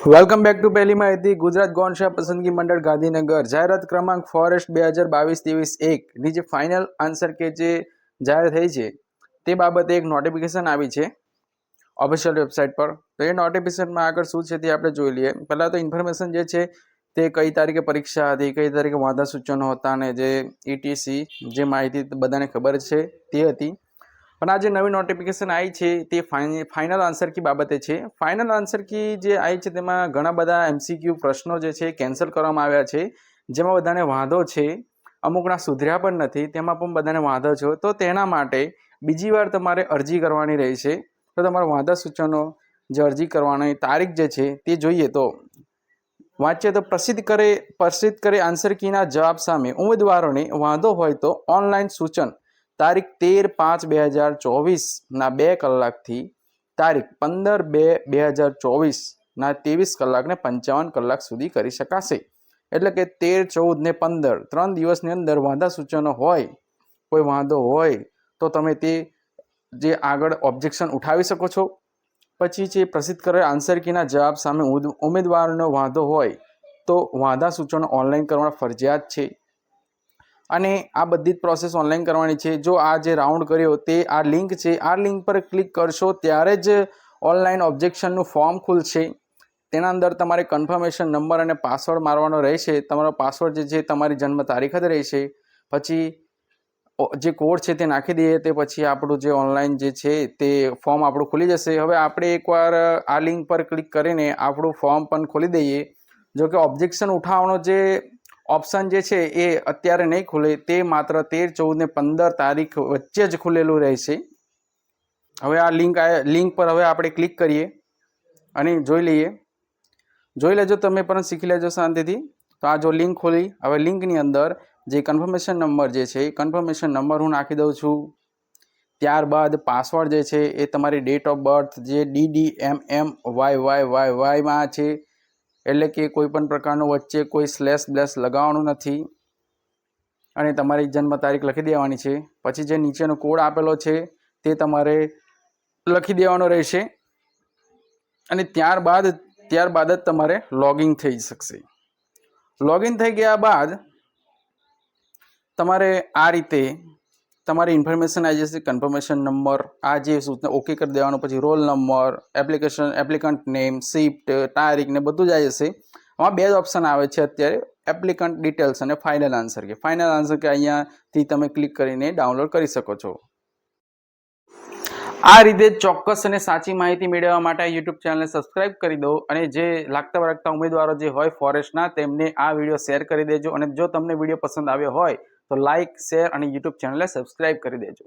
Welcome back to પહેલી માહિતી. ગુજરાત ગૌણસેવા પસંદગી મંડળ ગાંધીનગર જાહેરાત ક્રમાંક ફોરેસ્ટ 2022-23-1 ની જે ફાઇનલ આન્સર કે જે જાહેર થઈ છે તે બાબતે એક નોટિફિકેશન આવી છે ઓફિશિયલ વેબસાઇટ પર. તો એ નોટિફિકેશનમાં આગળ શું છે તે આપણે જોઈ લઈએ. પહેલાં તો ઇન્ફોર્મેશન જે છે તે કઈ તારીખે પરીક્ષા હતી, કઈ તારીખે વાંધા સૂચનો હતા અને જે ETC જે માહિતી બધાને ખબર છે તે હતી. પણ આ જે નવી નોટિફિકેશન આવી છે તે ફાઇનલ આન્સર કી બાબતે છે. ફાઇનલ આન્સર કી જે આવી છે તેમાં ઘણા બધા MCQ પ્રશ્નો જે છે કેન્સલ કરવામાં આવ્યા છે, જેમાં બધાને વાંધો છે, અમુકના સુધર્યા પણ નથી, તેમાં પણ બધાને વાંધો છે. તો તેના માટે બીજી વાર તમારે અરજી કરવાની રહેશે. તો તમારા વાંધા સૂચનો જે અરજી કરવાની તારીખ જે છે તે જોઈએ તો વાંચીએ તો પ્રસિદ્ધ કરે આન્સર કીના જવાબ સામે ઉમેદવારોને વાંધો હોય તો ઓનલાઈન સૂચન તારીખ 13/5/2024 ના 2 કલાકથી તારીખ 15/2/2024 ના 23 કલાક ને 55 કલાક સુધી કરી શકાશે. એટલે કે 13, 14 ને 15 3 દિવસની અંદર વાંધા સૂચનો હોય, કોઈ વાંધો હોય તો તમે તે જે આગળ ઓબ્જેક્શન ઉઠાવી શકો છો. પછી જે પ્રસિદ્ધ કરેલ આન્સર કીના જવાબ સામે ઉમેદવારનો વાંધો હોય તો વાંધા સૂચનો ઓનલાઈન કરવા ફરજિયાત છે. અને આ બધી જ પ્રોસેસ ઓનલાઈન કરવાની છે. જો આ જે રાઉન્ડ કર્યો તે આ લિંક છે, આ લિંક પર ક્લિક કરશો ત્યારે જ ઓનલાઈન ઓબ્જેક્શનનું ફોર્મ ખુલશે. તેના અંદર તમારે કન્ફર્મેશન નંબર અને પાસવર્ડ મારવાનો રહેશે. તમારો પાસવર્ડ જે છે તમારી જન્મ તારીખ જ રહેશે. પછી જે કોડ છે તે નાખી દઈએ તે પછી આપણું જે ઓનલાઈન જે છે તે ફોર્મ આપણું ખુલી જશે. હવે આપણે એકવાર આ લિંક પર ક્લિક કરીને આપણું ફોર્મ પણ ખોલી દઈએ. જો કે ઓબ્જેક્શન ઉઠાવવાનો જે ઓપ્શન જે છે એ અત્યારે નહીં ખુલે, તે માત્ર 13, 14 ને 15 તારીખ વચ્ચે જ ખુલેલું રહેશે. હવે આ લિંક પર હવે આપણે ક્લિક કરીએ અને જોઈ લઈએ. જોઈ લેજો તમે પણ શીખી લેજો શાંતિથી. તો આ જો લિંક ખોલી, હવે લિંકની અંદર જે કન્ફર્મેશન નંબર જે છે એ કન્ફર્મેશન નંબર હું નાખી દઉં છું. ત્યારબાદ પાસવર્ડ જે છે એ તમારી ડેટ ઓફ બર્થ જે DDMMYYYY માં છે, એટલે કે કોઈ પણ પ્રકારનું વચ્ચે કોઈ સ્લેશ બ્લેશ લગાવવાનું નથી અને તમારી જન્મ તારીખ લખી દેવાની છે. પછી જે નીચેનો કોડ આપેલો છે તે તમારે લખી દેવાનો રહેશે અને ત્યારબાદ જ તમારે લોગિન થઈ શકશે. લોગિન થઈ ગયા બાદ તમારે આ રીતે તમારી ઇન્ફોર્મેશન આવી જશે. કન્ફર્મેશન નંબર, આ જે સૂચના ઓકે કરી દેવાનું. પછી roll number, applicant name, shift, તારીખ ને બધું જ આવી જશે. આમાં બે જ ઓપ્શન આવે છે અત્યારે, એપ્લિકન્ટ ડિટેલ્સ અને ફાઇનલ આન્સર કે. ફાઇનલ આન્સર કે અહીંયાથી તમે ક્લિક કરીને ડાઉનલોડ કરી શકો છો. આ રીતે ચોક્કસ અને સાચી માહિતી મેળવવા માટે YouTube ચેનલને સબસ્ક્રાઇબ કરી દો અને જે લાગતા વળગતા ઉમેદવારો જે હોય ફોરેસ્ટના તેમને આ વિડીયો શેર કરી દેજો. અને જો તમને વિડીયો પસંદ આવ્યો હોય તો લાઇક, શેર અને YouTube ચેનલને સબસ્ક્રાઇબ કરી દેજો.